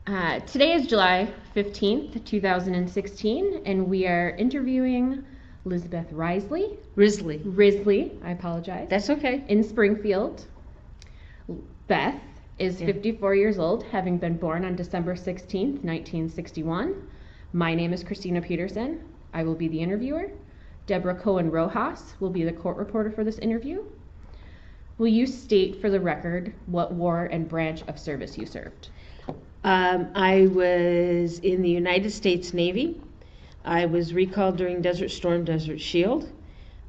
Today is July 15th, 2016, and we are interviewing Lisabeth Risley, I apologize. That's okay. In Springfield. Beth is 54 years old, having been born on December 16th, 1961. My name is Christina Peterson. I will be the interviewer. Deborah Cohen Rojas will be the court reporter for this interview. Will you state for the record what war and branch of service you served? I was in the United States Navy. I was recalled during Desert Storm, Desert Shield.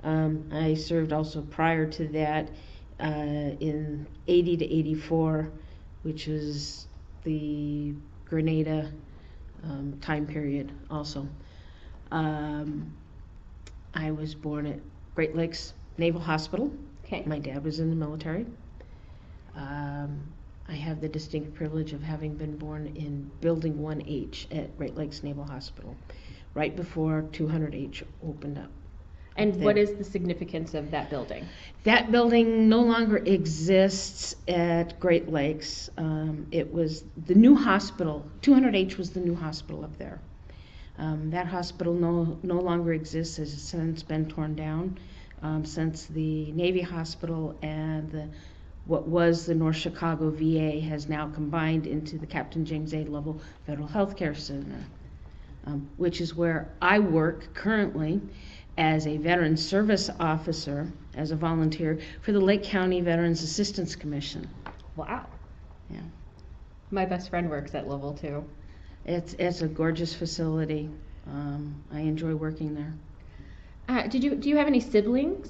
I served also prior to that in 80 to 84, which was the Grenada time period also. I was born at Great Lakes Naval Hospital. Okay. My dad was in the military. I have the distinct privilege of having been born in Building 1H at Great Lakes Naval Hospital, right before 200H opened up. And what is the significance of that building? That building no longer exists at Great Lakes. It was the new hospital. 200H was the new hospital up there. That hospital no longer exists, has since been torn down since the Navy Hospital and what was the North Chicago VA has now combined into the Captain James A. Lovell Federal Health Care Center, which is where I work currently as a veteran service officer, as a volunteer for the Lake County Veterans Assistance Commission. Wow. Yeah. My best friend works at Lovell too. It's a gorgeous facility. I enjoy working there. Do you have any siblings?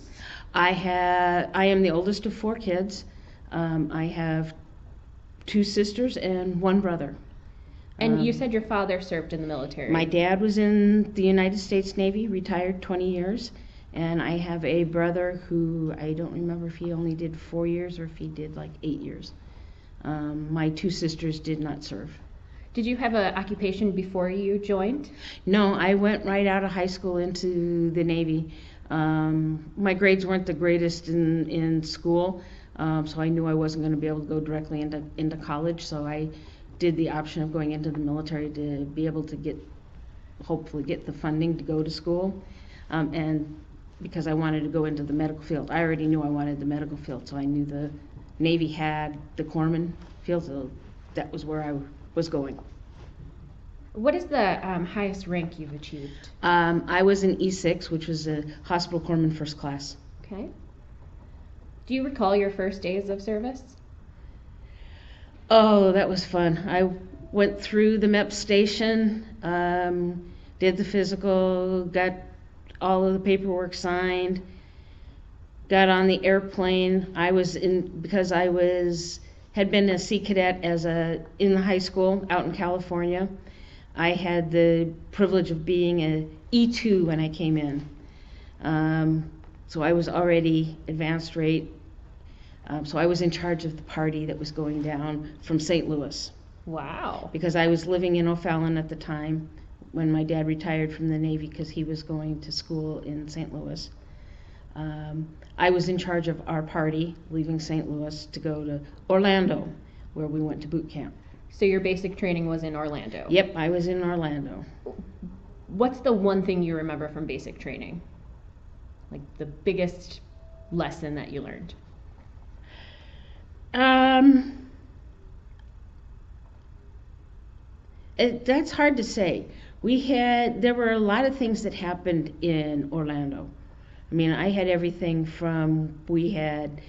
I am the oldest of 4 kids. I have 2 sisters and 1 brother. And you said your father served in the military. My dad was in the United States Navy, retired 20 years, and I have a brother who I don't remember if he only did 4 years or if he did like 8 years. My 2 sisters did not serve. Did you have an occupation before you joined? No, I went right out of high school into the Navy. My grades weren't the greatest in school, so I knew I wasn't going to be able to go directly into college, so I did the option of going into the military to be able to hopefully get the funding to go to school, and because I wanted to go into the medical field. I already knew I wanted the medical field, so I knew the Navy had the corpsman field, so that was where I was going. What is the highest rank you've achieved? I was in E6, which was a hospital corpsman first class. Okay. Do you recall your first days of service? Oh, that was fun. I went through the MEP station, did the physical, got all of the paperwork signed, got on the airplane. Because I had been a Sea Cadet in the high school out in California. I had the privilege of being a E2 when I came in. So I was already advanced rate. So I was in charge of the party that was going down from St. Louis. Wow. Because I was living in O'Fallon at the time when my dad retired from the Navy because he was going to school in St. Louis. I was in charge of our party, leaving St. Louis to go to Orlando, where we went to boot camp. So your basic training was in Orlando? Yep, I was in Orlando. What's the one thing you remember from basic training? Like the biggest lesson that you learned? That's hard to say. There were a lot of things that happened in Orlando. I mean, I had everything from, we had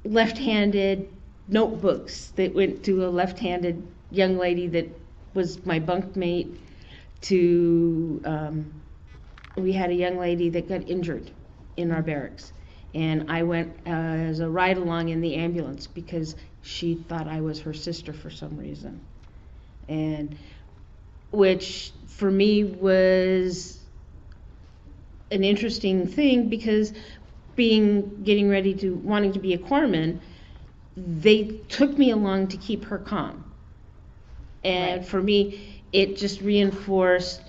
left-handed notebooks that went to a left-handed young lady that was my bunkmate to, we had a young lady that got injured in our barracks. And I went as a ride-along in the ambulance because she thought I was her sister for some reason. And which for me was an interesting thing because getting ready to wanting to be a corpsman, they took me along to keep her calm. And Right. For me, it just reinforced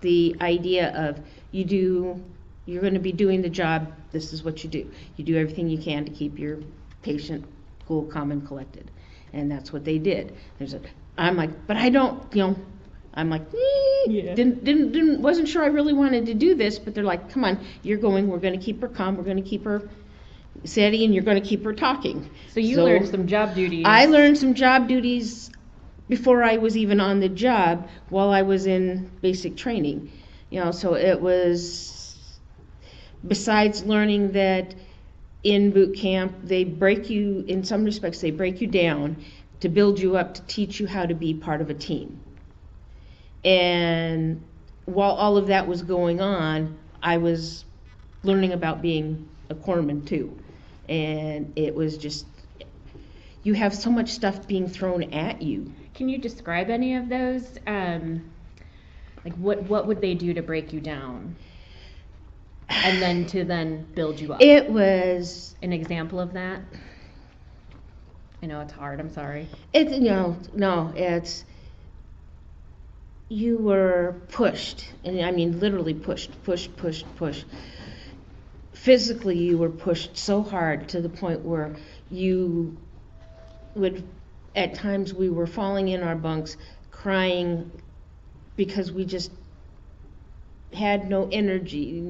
the idea of you're going to be doing the job, this is what you do. You do everything you can to keep your patient cool, calm, and collected. And that's what they did. I'm like, but I don't, I'm like, Yeah. wasn't sure I really wanted to do this, but they're like, come on, you're going, we're going to keep her calm, we're going to keep her steady, and you're going to keep her talking. So you learned some job duties. I learned some job duties before I was even on the job, while I was in basic training. So it was, besides learning that in boot camp, they break you, in some respects, they break you down to build you up, to teach you how to be part of a team. And while all of that was going on, I was learning about being a corpsman too. And it was just, you have so much stuff being thrown at you. Can you describe any of those? Like what would they do to break you down? And then to build you up? It was an example of that. I know it's hard, I'm sorry. It's, it's, you were pushed, and I mean literally pushed. Physically, you were pushed so hard to the point where you would, at times we were falling in our bunks, crying because we just had no energy,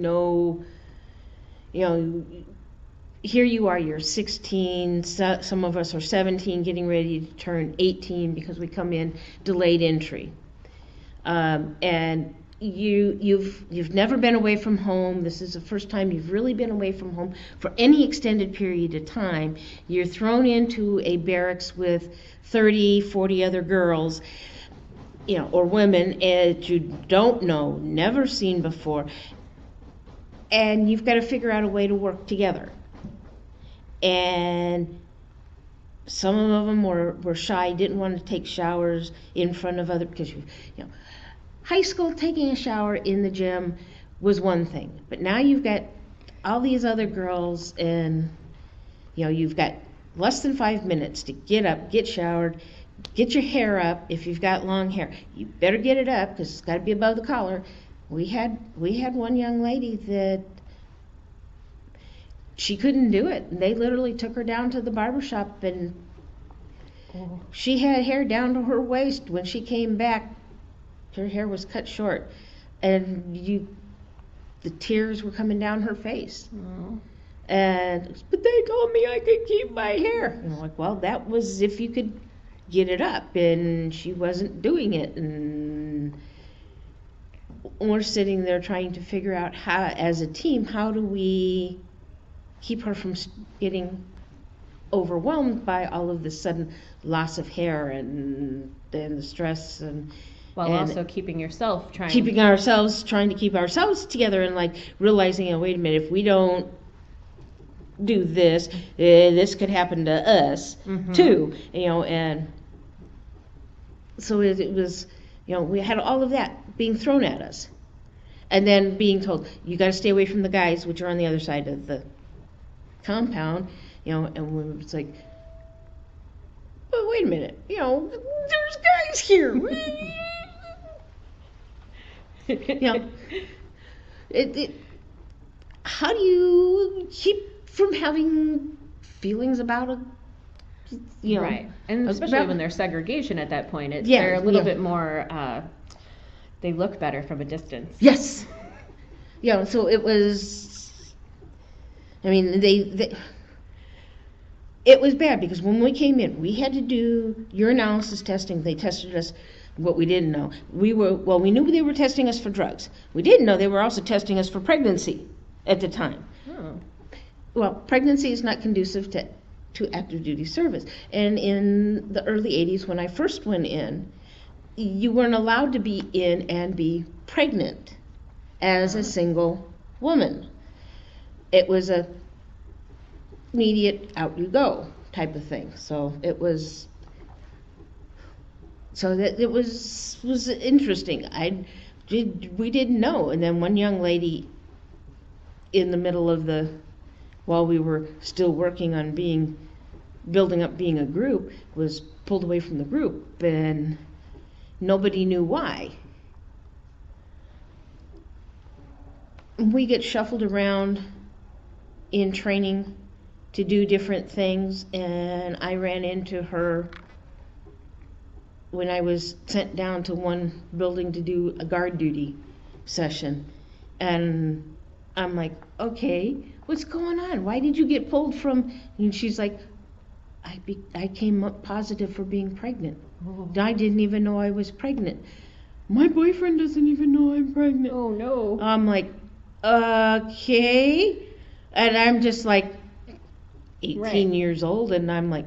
here you are, you're 16, some of us are 17, getting ready to turn 18 because we come in delayed entry. And you've never been away from home. This is the first time you've really been away from home for any extended period of time. You're thrown into a barracks with 30, 40 other girls, or women that you don't know, never seen before, and you've got to figure out a way to work together. And some of them were shy, didn't want to take showers in front of other, because high school, taking a shower in the gym was one thing, but now you've got all these other girls, and you've got less than 5 minutes to get up, get showered, get your hair up. If you've got long hair, you better get it up because it's got to be above the collar. We had one young lady that she couldn't do it, and they literally took her down to the barber shop, and she had hair down to her waist. When she came back, her hair was cut short, and the tears were coming down her face. But they told me I could keep my hair. And I'm like, well, that was if you could get it up, and she wasn't doing it. And we're sitting there trying to figure out how, as a team, how do we keep her from getting overwhelmed by all of the sudden loss of hair and the stress, and while also keeping ourselves trying to keep ourselves together, and realizing, wait a minute, if we don't do this, this could happen to us too, and so it was, we had all of that being thrown at us, and then being told, you got to stay away from the guys, which are on the other side of the compound, and it's like, well, wait a minute, there's guys here. How do you keep from having feelings about right, and especially when there's segregation at that point, they're a little bit more, they look better from a distance. Yes. So it was, it was bad, because when we came in, we had to do urinalysis testing. They tested us. What we didn't know, we knew they were testing us for drugs. We didn't know they were also testing us for pregnancy at the time. Well, pregnancy is not conducive to active duty service. And in the early 80s, when I first went in, you weren't allowed to be in and be pregnant as a single woman. It was a immediate out you go type of thing. So it was, it was interesting. We didn't know. And then one young lady, in the middle of while we were still working on building up being a group, was pulled away from the group, and nobody knew why. We get shuffled around in training to do different things, and I ran into her when I was sent down to one building to do a guard duty session. And I'm like, okay, what's going on? Why did you get pulled from? And she's like, I came up positive for being pregnant. Oh. I didn't even know I was pregnant. My boyfriend doesn't even know I'm pregnant. Oh, no. I'm like, okay. And I'm just like 18 years old, and I'm like,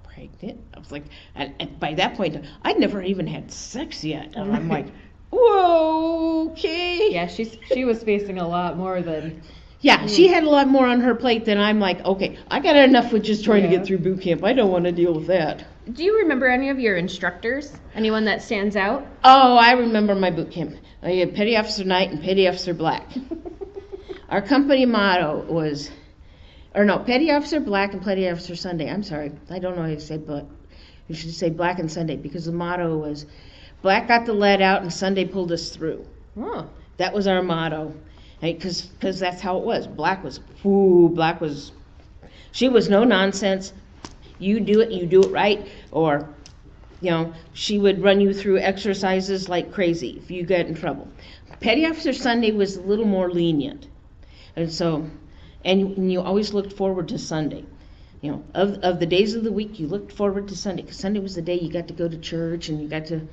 pregnant? I was like, and by that point, I'd never even had sex yet. And I'm like, whoa, okay. Yeah, she was facing a lot more than... Yeah, she had a lot more on her plate than I'm like, okay, I got enough with just trying to get through boot camp. I don't want to deal with that. Do you remember any of your instructors? Anyone that stands out? Oh, I remember my boot camp. I had Petty Officer Knight and Petty Officer Black. Our company motto was, Petty Officer Black and Petty Officer Sunday. I'm sorry, I don't know how to say Black. You should say Black and Sunday, because the motto was, Black got the lead out and Sunday pulled us through. Oh. That was our motto. Because that's how it was. Black was, she was no nonsense. You do it right. Or, she would run you through exercises like crazy if you got in trouble. Petty Officer Sunday was a little more lenient. And so, and you always looked forward to Sunday. Of the days of the week, you looked forward to Sunday, because Sunday was the day you got to go to church and you got to,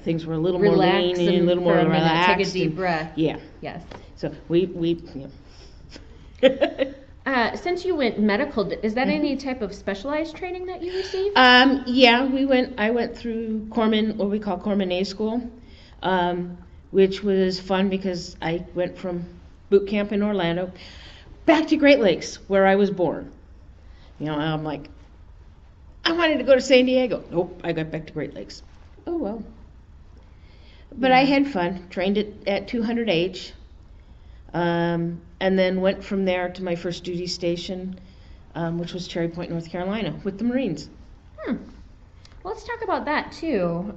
things were a little more lenient, a little more relaxed. Take a deep breath. Yeah. Yes. So since you went medical, is that any type of specialized training that you received? Yeah, I went through Corpsman, what we call Corpsman A school, which was fun because I went from boot camp in Orlando back to Great Lakes, where I was born. I'm like, I wanted to go to San Diego. Nope, I got back to Great Lakes. Oh well. But I had fun. Trained at 200H. And then went from there to my first duty station, which was Cherry Point, North Carolina, with the Marines. Well, let's talk about that too.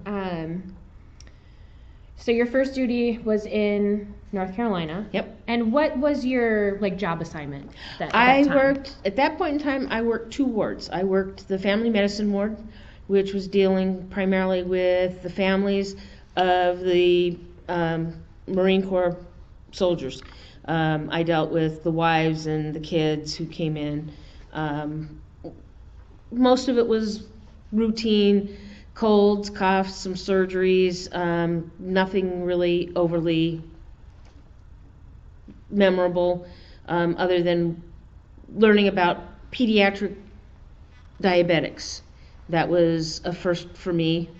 So your first duty was in North Carolina. Yep. And what was your job assignment? At that point in time, I worked 2 wards. I worked the family medicine ward, which was dealing primarily with the families of the Marine Corps soldiers. I dealt with the wives and the kids who came in. Most of it was routine, colds, coughs, some surgeries, nothing really overly memorable, other than learning about pediatric diabetics. That was a first for me.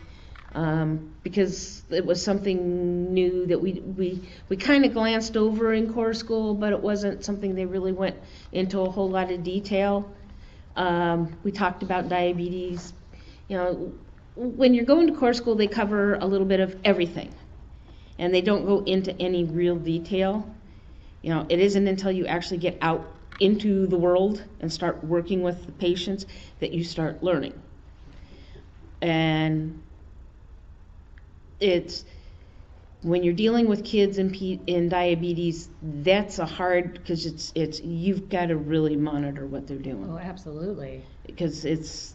Because it was something new that we kind of glanced over in Corps School, but it wasn't something they really went into a whole lot of detail. We talked about diabetes. When you're going to Corps School, they cover a little bit of everything, and they don't go into any real detail. It isn't until you actually get out into the world and start working with the patients that you start learning. And it's when you're dealing with kids in diabetes, that's a hard, because it's you've got to really monitor what they're doing. Oh, absolutely. Because it's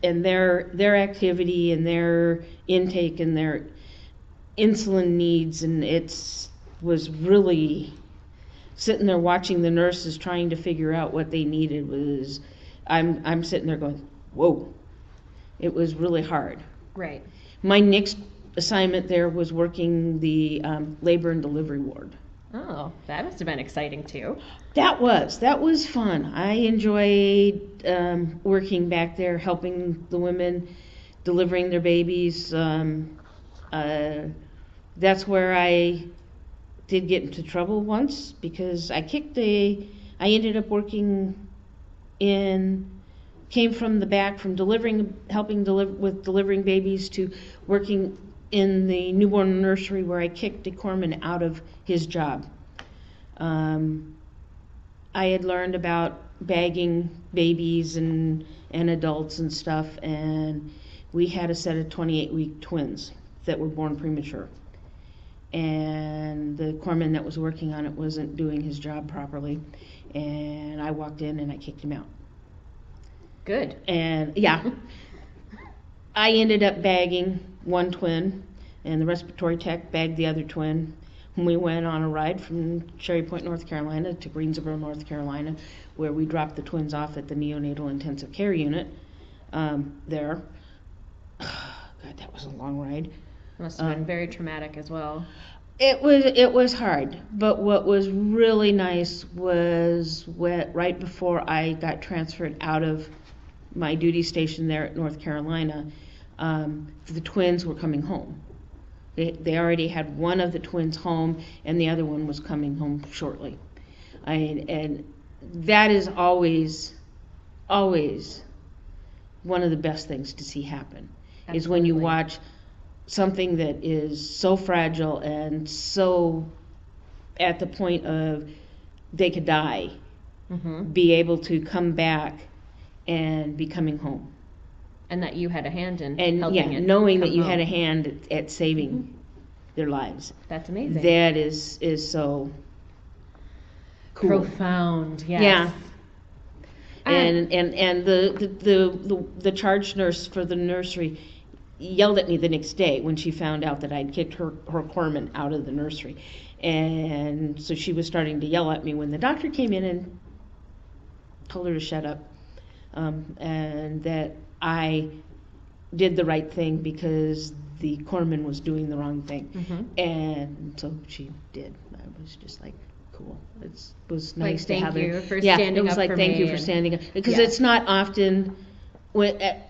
and their activity and their intake and their insulin needs, and was really sitting there watching the nurses trying to figure out what they needed. I'm sitting there going, whoa. It was really hard. Right. My next assignment there was working the labor and delivery ward. Oh, that must have been exciting too. That was fun. I enjoyed working back there, helping the women delivering their babies. That's where I did get into trouble once, because I ended up working came from the back, from helping delivering babies, to working in the newborn nursery, where I kicked a corpsman out of his job. I had learned about bagging babies and adults and stuff, and we had a set of 28-week twins that were born premature. And the corpsman that was working on it wasn't doing his job properly, and I walked in and I kicked him out. Good. And yeah, I ended up bagging one twin, and the respiratory tech bagged the other twin. When we went on a ride from Cherry Point, North Carolina to Greensboro, North Carolina, where we dropped the twins off at the neonatal intensive care unit there. God, that was a long ride. Must have been very traumatic as well. It was hard, but what was really nice was right before I got transferred out of my duty station there at North Carolina, the twins were coming home. They already had one of the twins home, and the other one was coming home shortly. And that is always one of the best things to see happen. Absolutely. Is when you watch something that is so fragile and so at the point of they could die, be able to come back and be coming home. And that you had a hand in helping it. Knowing that you had a hand at saving their lives. That's amazing. That is so cool. Profound, yes. Yeah. And the charge nurse for the nursery yelled at me the next day when she found out that I'd kicked her corpsman out of the nursery. And so she was starting to yell at me when the doctor came in and told her to shut up. And that I did the right thing because the corpsman was doing the wrong thing. And so she did. I was just like, cool. It was nice to have it. Thank you for standing up for me. It was like, thank you for standing up. Because it's not often, we're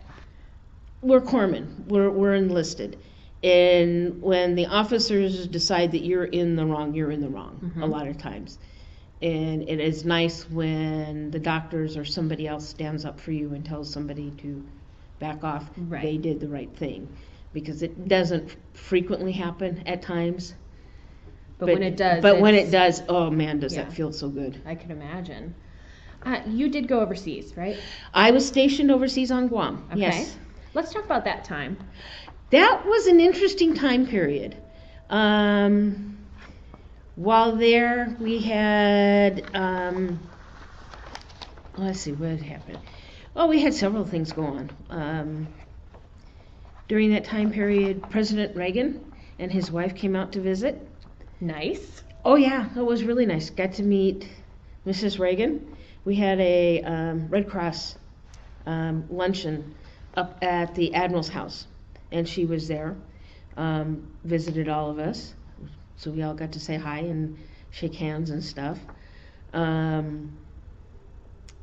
corpsmen, we're enlisted. And when the officers decide that you're in the wrong, you're in the wrong a lot of times. And it is nice when the doctors or somebody else stands up for you and tells somebody to back off. Right. They did the right thing. Because it doesn't frequently happen at times. But when it does. But when it does, oh man, does that feel so good. I can imagine. You did go overseas, right? I was stationed overseas on Guam. Okay. Yes. Let's talk about that time. That was an interesting time period. While there, we had, let's see, what happened? Well, we had several things go on. During that time period, President Reagan and his wife came out to visit. Nice. Oh, yeah, it was really nice. Got to meet Mrs. Reagan. We had a Red Cross luncheon up at the Admiral's house, and she was there, visited all of us. So we all got to say hi and shake hands and stuff.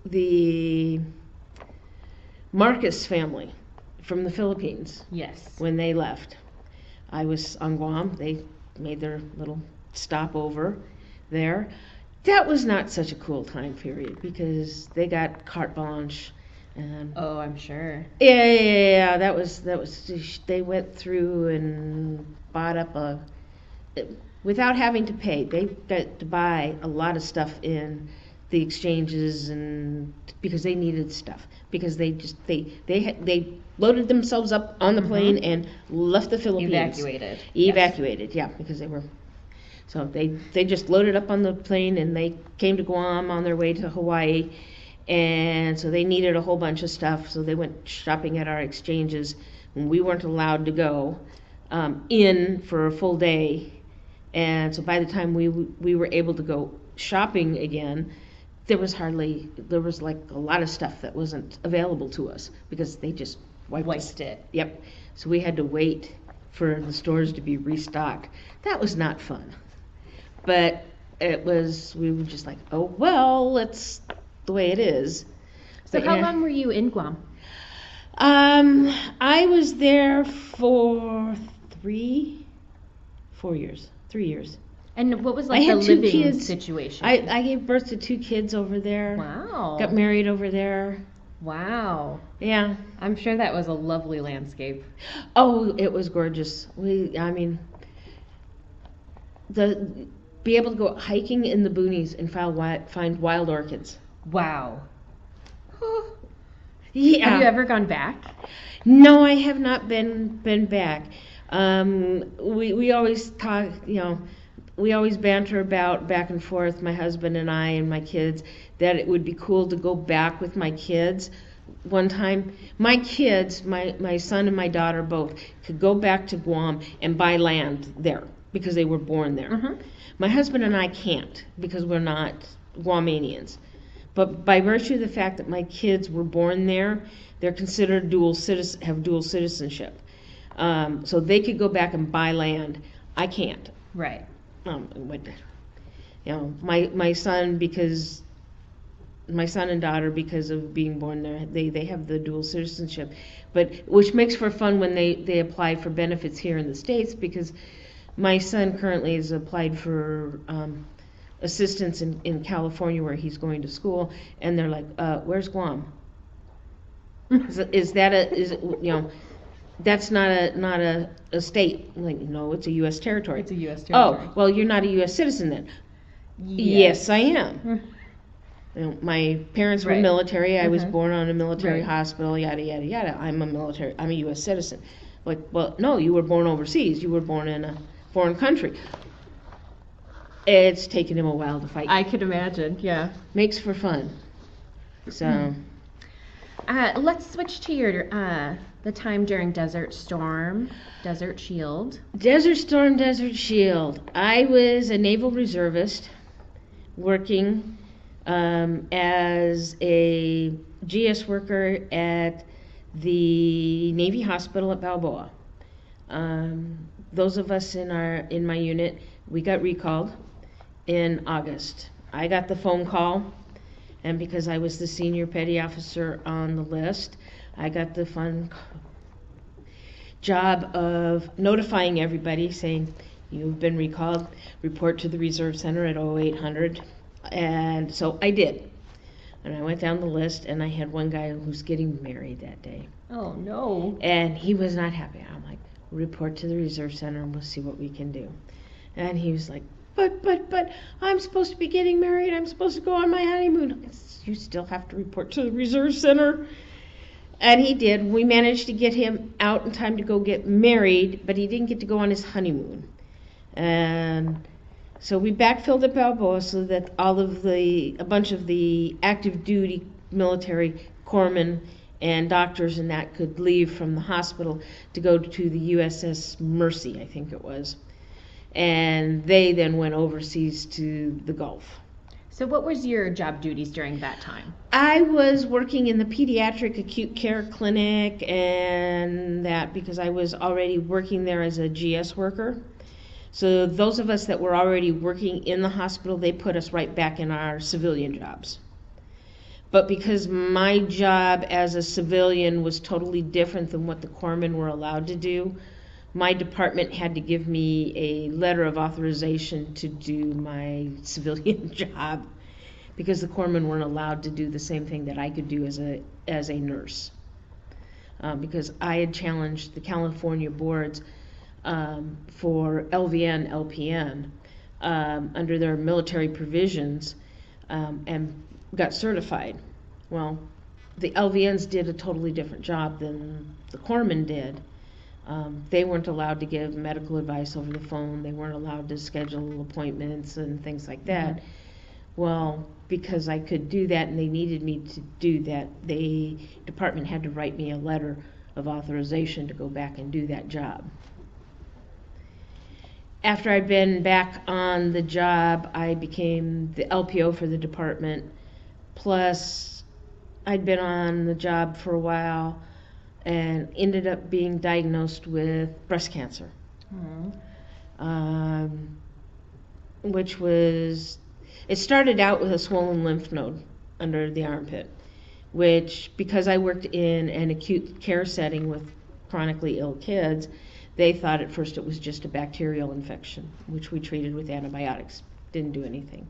The Marcus family from the Philippines. Yes. When they left, I was on Guam. They made their little stopover there. That was not such a cool time period because they got carte blanche. And oh, I'm sure. Yeah. That was. They went through and bought up without having to pay. They got to buy a lot of stuff in the exchanges and because they needed stuff because they loaded themselves up on the plane and left the Philippines. Evacuated, yes. Yeah, because they were. So they just loaded up on the plane and they came to Guam on their way to Hawaii, and so they needed a whole bunch of stuff. So they went shopping at our exchanges, and we weren't allowed to go in for a full day. And so by the time we were able to go shopping again, there was like a lot of stuff that wasn't available to us because they just wiped it. Yep. So we had to wait for the stores to be restocked. That was not fun. But we were just like, oh, well, it's the way it is. So how long were you in Guam? I was there for 3 years. And what was like the living situation? I gave birth to 2 kids over there. Wow. Got married over there. Wow. Yeah. I'm sure that was a lovely landscape. Oh, it was gorgeous. Be able to go hiking in the boonies and find wild orchids. Wow. Yeah. Have you ever gone back? No, I have not been back. We always talk, we always banter about back and forth, my husband and I and my kids, that it would be cool to go back with my kids one time, my kids, my son and my daughter both, could go back to Guam and buy land there because they were born there. Mm-hmm. My husband and I can't because we're not Guamanians. But by virtue of the fact that my kids were born there, they're considered have dual citizenship. So they could go back and buy land. I can't. Right. My son, because my son and daughter, because of being born there, they have the dual citizenship, but which makes for fun when they apply for benefits here in the States, because my son currently has applied for assistance in California where he's going to school, and they're like, where's Guam? Is that's not a state. Like, no, it's a U.S. territory. It's a U.S. territory. Oh, well, you're not a U.S. citizen then. Yes, I am. My parents were military. I was born on a military hospital, yada, yada, yada. I'm a U.S. citizen. Like, well, no, you were born overseas. You were born in a foreign country. It's taken him a while to fight. I could imagine, yeah. Makes for fun. So. Let's switch to your the time during Desert Storm, Desert Shield. Desert Storm, Desert Shield. I was a naval reservist working as a GS worker at the Navy Hospital at Balboa. Those of us in my unit, we got recalled in August. I got the phone call, and because I was the senior petty officer on the list, I got the fun job of notifying everybody, saying, you've been recalled, report to the Reserve Center at 0800. And so I did. And I went down the list, and I had one guy who was getting married that day. Oh, no. And he was not happy. I'm like, report to the Reserve Center, and we'll see what we can do. And he was like, but, I'm supposed to be getting married. I'm supposed to go on my honeymoon. You still have to report to the Reserve Center. And he did. We managed to get him out in time to go get married, but he didn't get to go on his honeymoon. And so we backfilled at Balboa so that a bunch of the active duty military corpsmen and doctors and that could leave from the hospital to go to the USS Mercy, I think it was. And they then went overseas to the Gulf. So what was your job duties during that time? I was working in the pediatric acute care clinic and that because I was already working there as a GS worker. So those of us that were already working in the hospital, they put us right back in our civilian jobs. But because my job as a civilian was totally different than what the corpsmen were allowed to do, my department had to give me a letter of authorization to do my civilian job because the corpsmen weren't allowed to do the same thing that I could do as a nurse. Because I had challenged the California boards for LVN, LPN under their military provisions and got certified. Well, the LVNs did a totally different job than the corpsmen did. They weren't allowed to give medical advice over the phone. They weren't allowed to schedule appointments and things like that. Mm-hmm. Well, because I could do that and they needed me to do that, the department had to write me a letter of authorization to go back and do that job. After I'd been back on the job, I became the LPO for the department. Plus, I'd been on the job for a while and ended up being diagnosed with breast cancer. Mm-hmm. Which was, it started out with a swollen lymph node under the armpit, which, because I worked in an acute care setting with chronically ill kids, they thought at first it was just a bacterial infection, which we treated with antibiotics. Didn't do anything.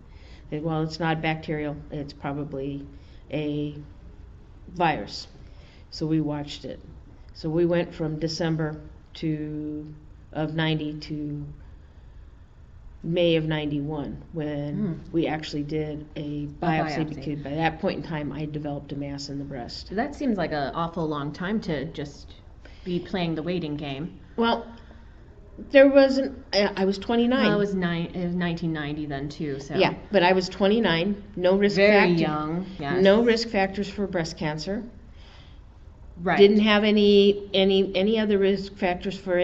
They said, well, it's not bacterial, it's probably a virus. So we watched it. So we went from December of 90 to May of 91 when we actually did a biopsy because by that point in time I developed a mass in the breast. That seems like an awful long time to just be playing the waiting game. Well, I was 29. Well, it was 1990 then too, so. Yeah, but I was 29, no risk Very factor. young, yes. No risk factors for breast cancer. Right. Didn't have any other risk factors for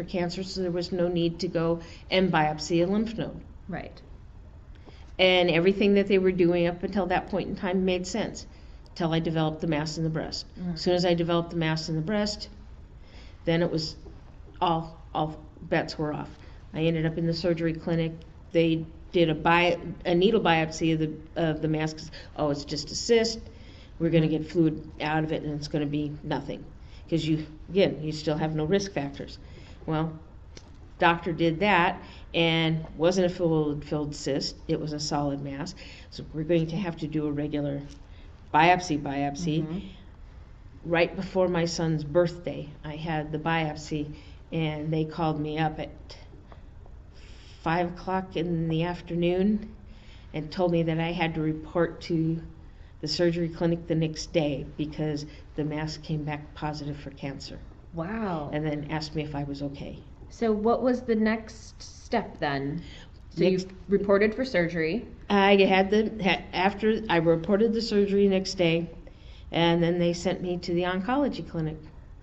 cancer, so there was no need to go and biopsy a lymph node. Right. And everything that they were doing up until that point in time made sense, till I developed the mass in the breast. As soon as I developed the mass in the breast, then it was all bets were off. I ended up in the surgery clinic. They did a needle biopsy of the mass, 'cause, it's just a cyst. We're going to get fluid out of it, and it's going to be nothing, because you still have no risk factors. Well, doctor did that, and wasn't a filled cyst. It was a solid mass. So we're going to have to do a regular biopsy. Mm-hmm. Right before my son's birthday, I had the biopsy, and they called me up at 5 o'clock in the afternoon and told me that I had to report to the surgery clinic the next day because the mass came back positive for cancer. Wow. And then asked me if I was okay. So what was the next step then? So you reported for surgery. After I reported the surgery next day, and then they sent me to the oncology clinic.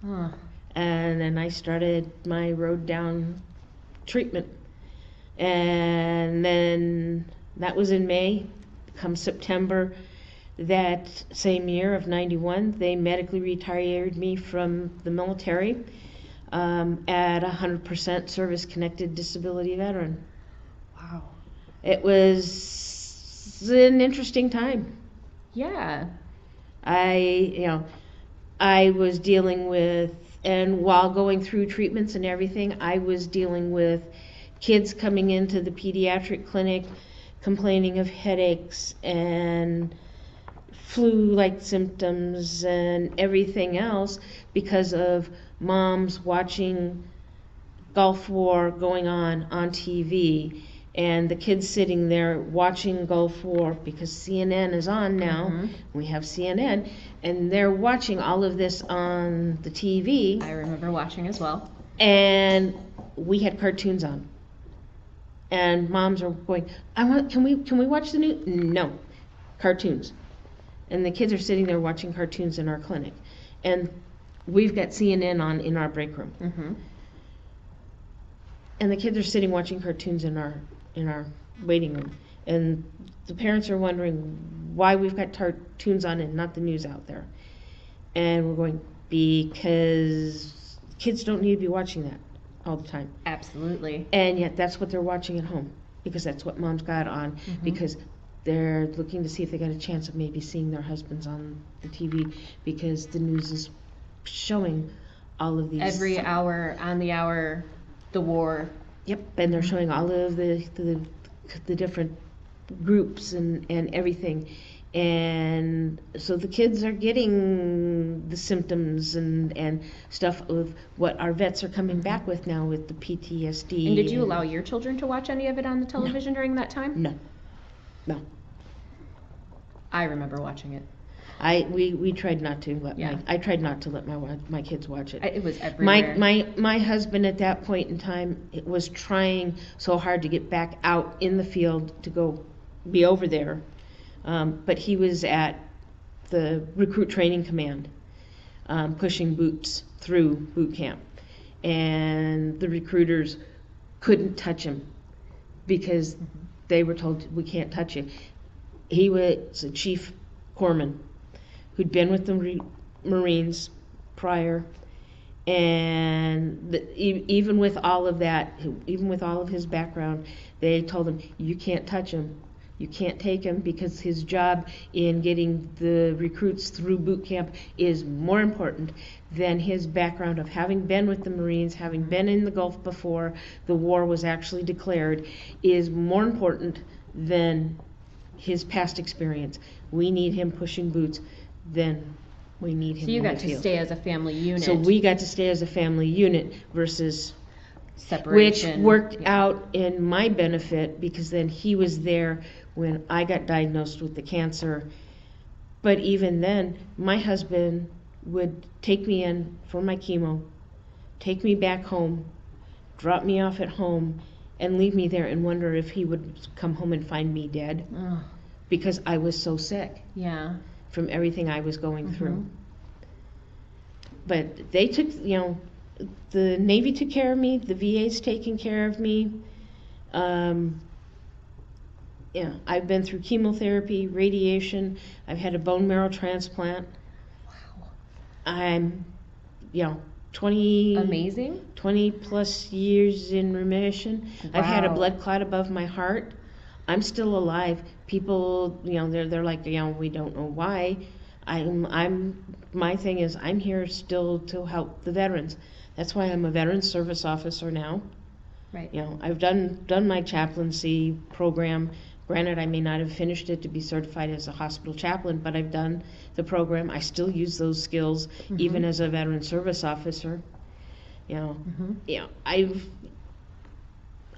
Huh. And then I started my road down treatment. And then that was in May. Come September that same year of 91, they medically retired me from the military at 100% service-connected disability veteran. Wow. It was an interesting time. Yeah. I was dealing with, and while going through treatments and everything, I was dealing with kids coming into the pediatric clinic complaining of headaches and flu-like symptoms and everything else because of moms watching Gulf War going on TV, and the kids sitting there watching Gulf War because CNN is on now. Mm-hmm. We have CNN, and they're watching all of this on the TV. I remember watching as well. And we had cartoons on. And moms are going, can we watch the news? No, cartoons. And the kids are sitting there watching cartoons in our clinic. And we've got CNN on in our break room. Mm-hmm. And the kids are sitting watching cartoons in our waiting room. And the parents are wondering why we've got cartoons on and not the news out there. And we're going, because kids don't need to be watching that all the time. Absolutely. And yet that's what they're watching at home, because that's what mom's got on, Mm-hmm. because they're looking to see if they got a chance of maybe seeing their husbands on the TV, because the news is showing all of these. Every hour, on the hour, the war. Yep, and they're showing all of the different groups and everything. And so the kids are getting the symptoms and stuff of what our vets are coming back with now with the PTSD. And did you allow your children to watch any of it on the television during that time? No. I remember watching it. We tried not to I tried not to let my kids watch it. It was everywhere. My husband at that point in time was trying so hard to get back out in the field to go be over there, but he was at the recruit training command, pushing boots through boot camp, and the recruiters couldn't touch him because they were told, we can't touch you. He was a chief corpsman who'd been with the Marines prior, and even with all of that, even with all of his background, they told him, you can't touch him, you can't take him, because his job in getting the recruits through boot camp is more important than his background of having been with the Marines, having been in the Gulf before the war was actually declared, is more important than his past experience. We need him pushing boots, then we need him. So you in the got to field. stay as a family unit. So we got to stay as a family unit versus separation, which worked out in my benefit, because then he was there when I got diagnosed with the cancer. But even then, my husband would take me in for my chemo, take me back home, drop me off at home, and leave me there and wonder if he would come home and find me dead, because I was so sick Yeah. from everything I was going Mm-hmm. through. but they took, the Navy took care of me, the VA's taking care of me. I've been through chemotherapy, radiation. I've had a bone marrow transplant. Wow. I'm, 20 plus years in remission. Wow. I've had a blood clot above my heart. I'm still alive. People, they're like, we don't know why. My thing is, I'm here still to help the veterans. That's why I'm a veteran service officer now. Right. I've done my chaplaincy program. Granted, I may not have finished it to be certified as a hospital chaplain, but I've done the program. I still use those skills even as a veteran service officer. I'm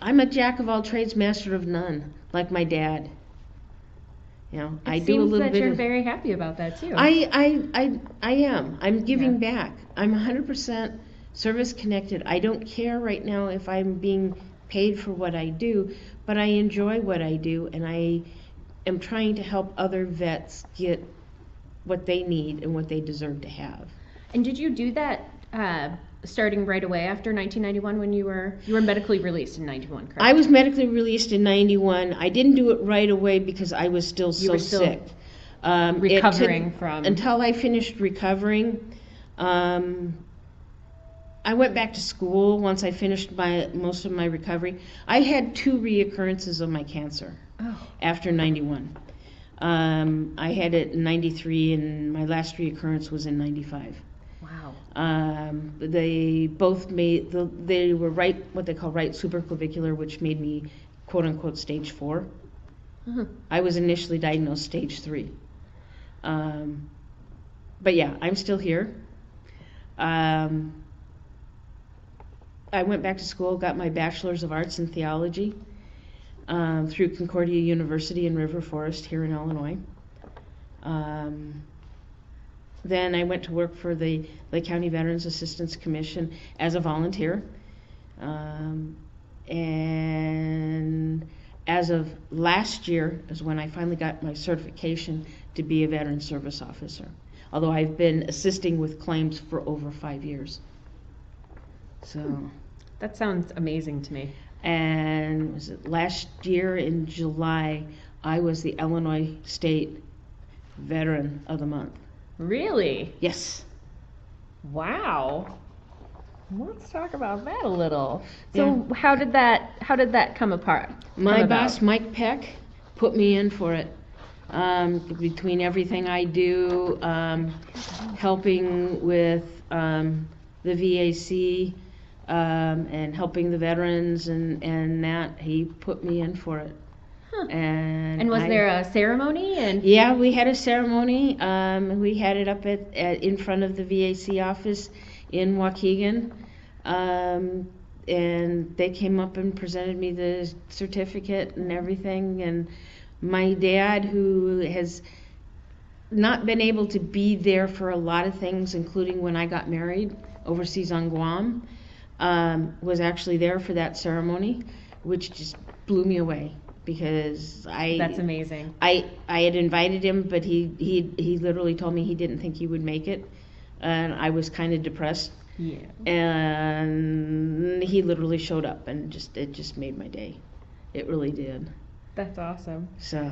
a jack of all trades, master of none, like my dad. I do a little bit. You're very happy about that too. I am. I'm giving back. I'm 100% service connected. I don't care right now if I'm being paid for what I do, but I enjoy what I do, and I am trying to help other vets get what they need and what they deserve to have. And did you do that starting right away after 1991 when you were medically released in 91, correct? I was medically released in 91. I didn't do it right away because I was still sick. Recovering from... Until I finished recovering. I went back to school once I finished most of my recovery. I had 2 reoccurrences of my cancer after 91. I had it in 93, and my last reoccurrence was in 95. Wow. They both they were what they call right supraclavicular, which made me quote unquote stage 4. I was initially diagnosed stage 3. But yeah, I'm still here. I went back to school, got my Bachelor's of Arts in Theology through Concordia University in River Forest here in Illinois. Then I went to work for the Lake County Veterans Assistance Commission as a volunteer. And as of last year is when I finally got my certification to be a veteran service officer. Although I've been assisting with claims for over 5 years. So that sounds amazing to me. And was it last year in July, I was the Illinois State Veteran of the Month. Really? Yes. Wow. Let's talk about that a little. So how did that come apart? My boss, Mike Peck, put me in for it. Between everything I do, helping with the VAC, and helping the veterans and that, he put me in for it. And was there a ceremony? Yeah, we had a ceremony. We had it up in front of the VAC office in Waukegan. And they came up and presented me the certificate and everything. And my dad, who has not been able to be there for a lot of things, including when I got married overseas on Guam, was actually there for that ceremony, which just blew me away because That's amazing. I had invited him, but he literally told me he didn't think he would make it, and I was kind of depressed. Yeah. And he literally showed up, and it just made my day. It really did. That's awesome. So.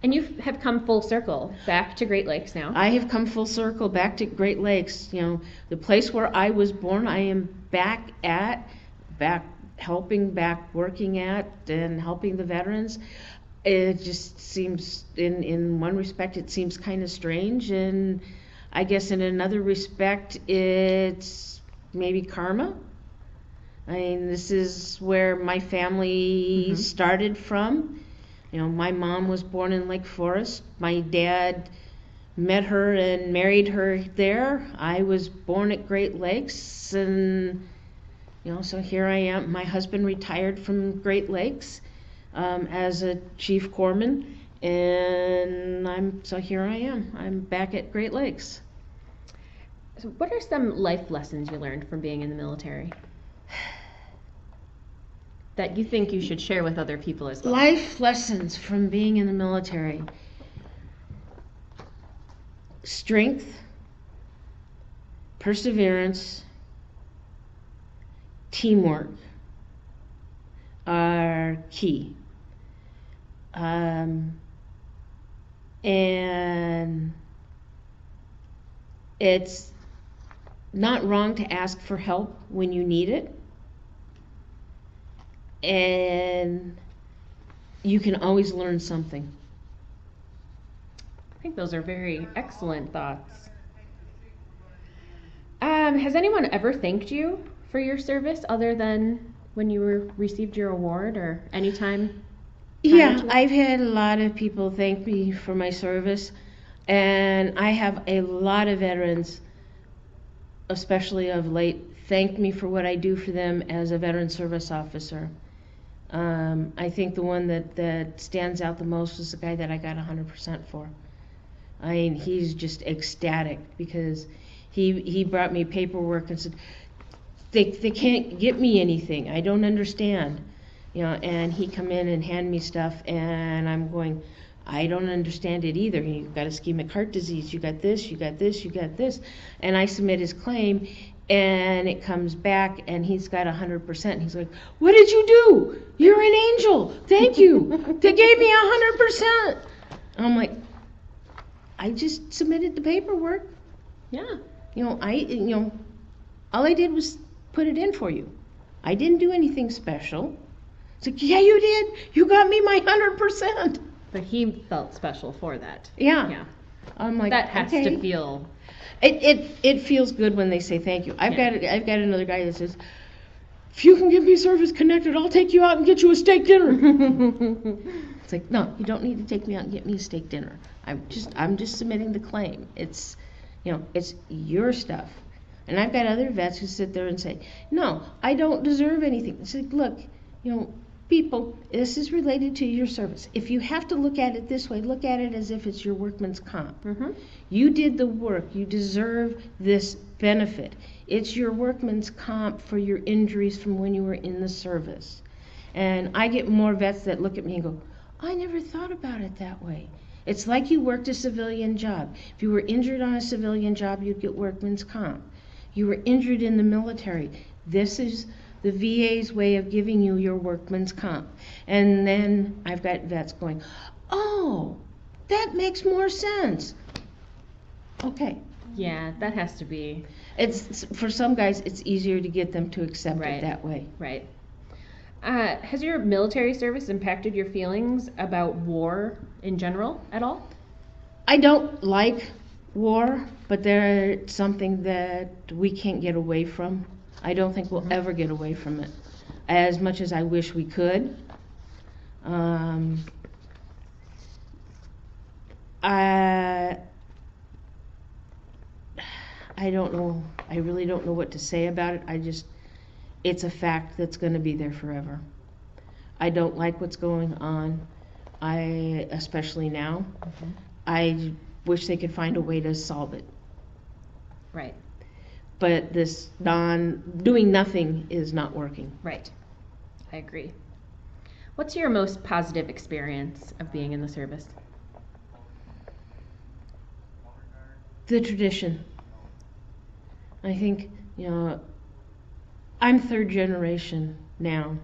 And you have come full circle back to Great Lakes now. I have come full circle back to Great Lakes. The place where I was born, I am back helping, back working at, and helping the veterans. It just seems, in one respect, it seems kind of strange, and I guess in another respect, it's maybe karma. I mean, this is where my family started from. My mom was born in Lake Forest. My dad met her and married her there. I was born at Great Lakes, and so here I am. My husband retired from Great Lakes as a chief corpsman, and here I am. I'm back at Great Lakes. So what are some life lessons you learned from being in the military that you think you should share with other people as well? Life lessons from being in the military. Strength, perseverance, teamwork are key. And it's not wrong to ask for help when you need it. And you can always learn something. I think those are very excellent thoughts. Has anyone ever thanked you for your service other than when you received your award or any time? Yeah, I've had a lot of people thank me for my service, and I have a lot of veterans, especially of late, thank me for what I do for them as a veteran service officer. I think the one that stands out the most was the guy that I got 100% for. I mean, he's just ecstatic because he brought me paperwork and said, they can't get me anything. I don't understand. You know, and he come in and hand me stuff, and I'm going, I don't understand it either. You've got ischemic heart disease, you got this, you got this, you got this. And I submit his claim, and it comes back, and he's got 100%. And he's like, what did you do? You're an angel. Thank you. They gave me 100%. I'm like, I just submitted the paperwork. Yeah. All I did was put it in for you. I didn't do anything special. It's like, yeah, you did. You got me my 100%. But he felt special for that. Yeah. Yeah. I'm like, that has okay. to feel. It feels good when they say thank you. I've got another guy that says, if you can get me service connected, I'll take you out and get you a steak dinner. It's like, no, you don't need to take me out and get me a steak dinner. I'm just submitting the claim. It's your stuff. And I've got other vets who sit there and say, no, I don't deserve anything. It's like, look, people, this is related to your service. If you have to look at it this way, look at it as if it's your workman's comp. Mm-hmm. You did the work. You deserve this benefit. It's your workman's comp for your injuries from when you were in the service. And I get more vets that look at me and go, I never thought about it that way. It's like you worked a civilian job. If you were injured on a civilian job, you'd get workman's comp. You were injured in the military. This is the VA's way of giving you your workman's comp. And then I've got vets going, oh, that makes more sense. Okay. Yeah, that has to be. It's for some guys, it's easier to get them to accept it that way. Right. Has your military service impacted your feelings about war in general at all? I don't like war, but there's something that we can't get away from. I don't think we'll ever get away from it, as much as I wish we could. I don't know. I really don't know what to say about it. It's a fact that's going to be there forever. I don't like what's going on, especially now. Mm-hmm. I wish they could find a way to solve it. Right. But this doing nothing is not working. Right. I agree. What's your most positive experience of being in the service? The tradition. I think, I'm third generation now.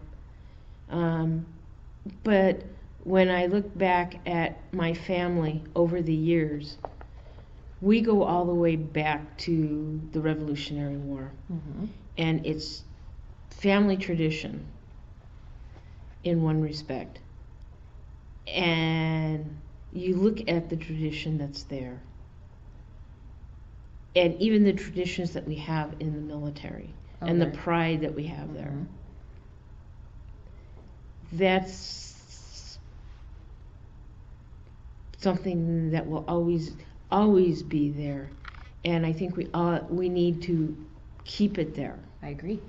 But when I look back at my family over the years, we go all the way back to the Revolutionary War. Mm-hmm. And it's family tradition in one respect. And you look at the tradition that's there. And even the traditions that we have in the military and the pride that we have there. Mm-hmm. That's something that will always be there. And I think we need to keep it there. I agree.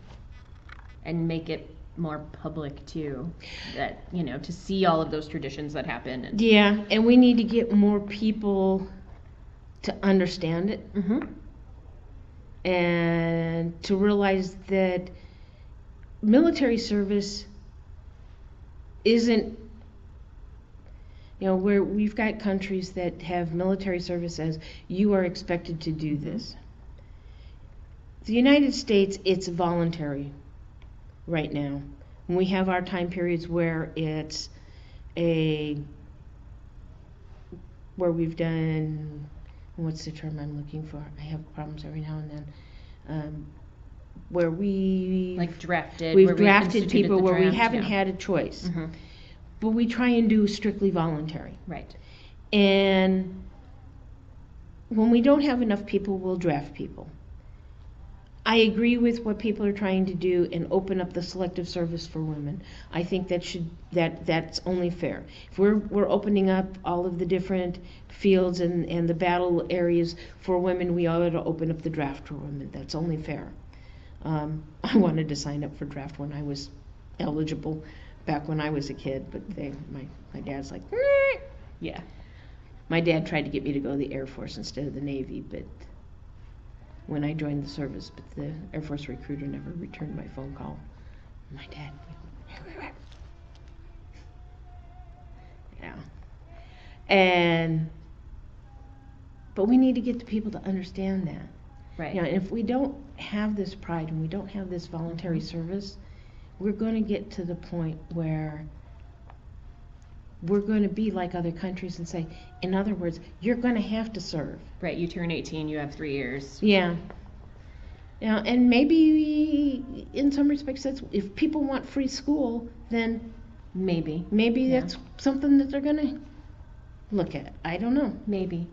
And make it more public too, that, to see all of those traditions that happen. Yeah, and we need to get more people to understand it. Mm-hmm. And to realize that military service isn't, where we've got countries that have military service as you are expected to do this. The United States, it's voluntary right now. And we have our time periods where it's where we've done, what's the term I'm looking for? I have problems every now and then. Where we Like drafted. we've where we drafted instituted people the where we draft, haven't yeah. had a choice. Mhm. But we try and do strictly voluntary. Right. And when we don't have enough people, we'll draft people. I agree with what people are trying to do and open up the selective service for women. I think that's only fair. If we're opening up all of the different fields and the battle areas for women, we ought to open up the draft for women. That's only fair. I wanted to sign up for draft when I was eligible back when I was a kid, but my dad's like, "Meh." Yeah. My dad tried to get me to go to the Air Force instead of the Navy, but when I joined the service, but the Air Force recruiter never returned my phone call. My dad, yeah. But we need to get the people to understand that. Right. You know, if we don't have this pride and we don't have this voluntary service, we're going to get to the point where we're going to be like other countries and say, in other words, you're going to have to serve. Right. You turn 18, you have 3 years. Yeah. You know, and maybe in some respects, that's, if people want free school, then Maybe. maybe Yeah. that's something that they're going to look at. I don't know. Maybe.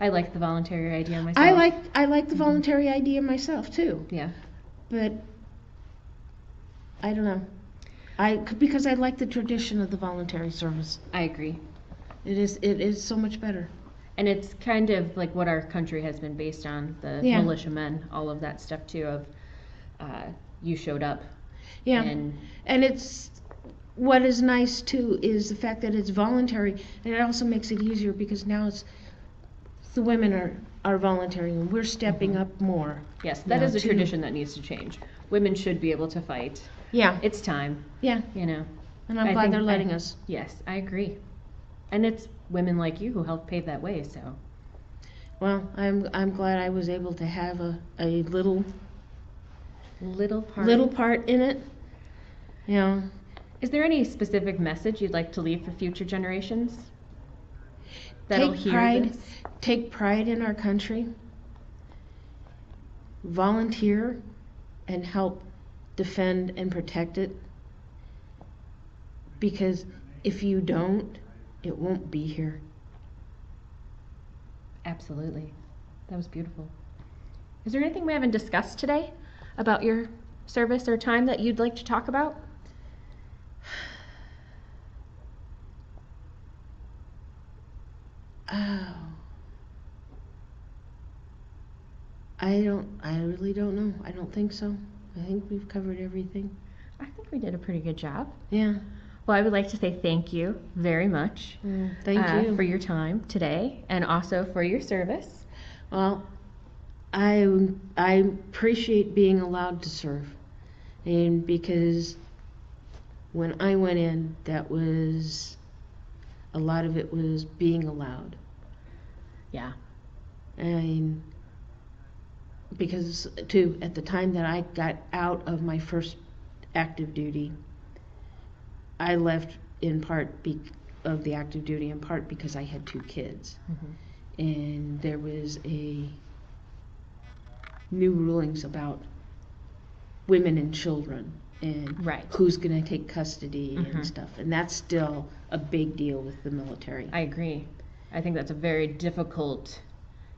I like the voluntary idea myself. I like the voluntary idea myself too, Yeah. but I don't know. Because I like the tradition of the voluntary service. I agree. It is so much better. And it's kind of like what our country has been based on, the Yeah. militiamen, all of that stuff too of you showed up. Yeah. And it's what is nice too is the fact that it's voluntary, and it also makes it easier because now the women are volunteering and we're stepping up more. yes, that now, is a too. tradition that needs to change. Women should be able to fight. Yeah. It's time, Yeah. you know. And I'm I glad think they're letting us. Yes, I agree. And it's women like you who helped pave that way, so. Well, I'm glad I was able to have a little part in it. You know. Is there any specific message you'd like to leave for future generations that'll hear this? Take pride in our country. Volunteer and help defend and protect it. Because if you don't, it won't be here. Absolutely. That was beautiful. Is there anything we haven't discussed today about your service or time that you'd like to talk about? Oh. I really don't know. I don't think so. I think we've covered everything. I think we did a pretty good job. Yeah. Well, I would like to say thank you very much Thank you for your time today and also for your service. Well, I appreciate being allowed to serve, and because when I went in, that was a lot of it was being allowed. Yeah. And because too, at the time that I got out of my first active duty, I left in part of the active duty in part because I had 2 kids. Mm-hmm. And there was a new rulings about women and children and Right. who's going to take custody Mhm. and stuff. And that's still a big deal with the military. I agree. I think that's a very difficult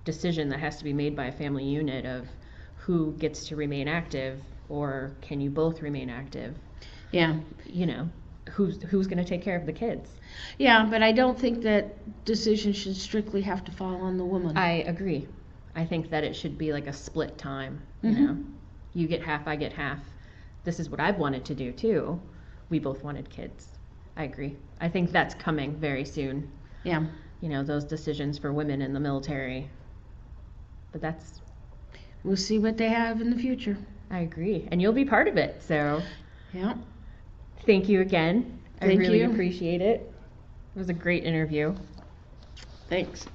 decision that has to be made by a family unit of who gets to remain active or can you both remain active. Yeah. You know, who's going to take care of the kids? Yeah, but I don't think that decision should strictly have to fall on the woman. I agree. I think that it should be like a split time, you Mhm. know. You get half, I get half. This is what I've wanted to do too. We both wanted kids. I agree. I think that's coming very soon. Yeah. You know, those decisions for women in the military. But that's, We'll see what they have in the future. I agree. And you'll be part of it. So Yeah. thank you again. I Thank really you. appreciate it. It was a great interview. Thanks.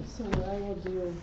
So what I will do is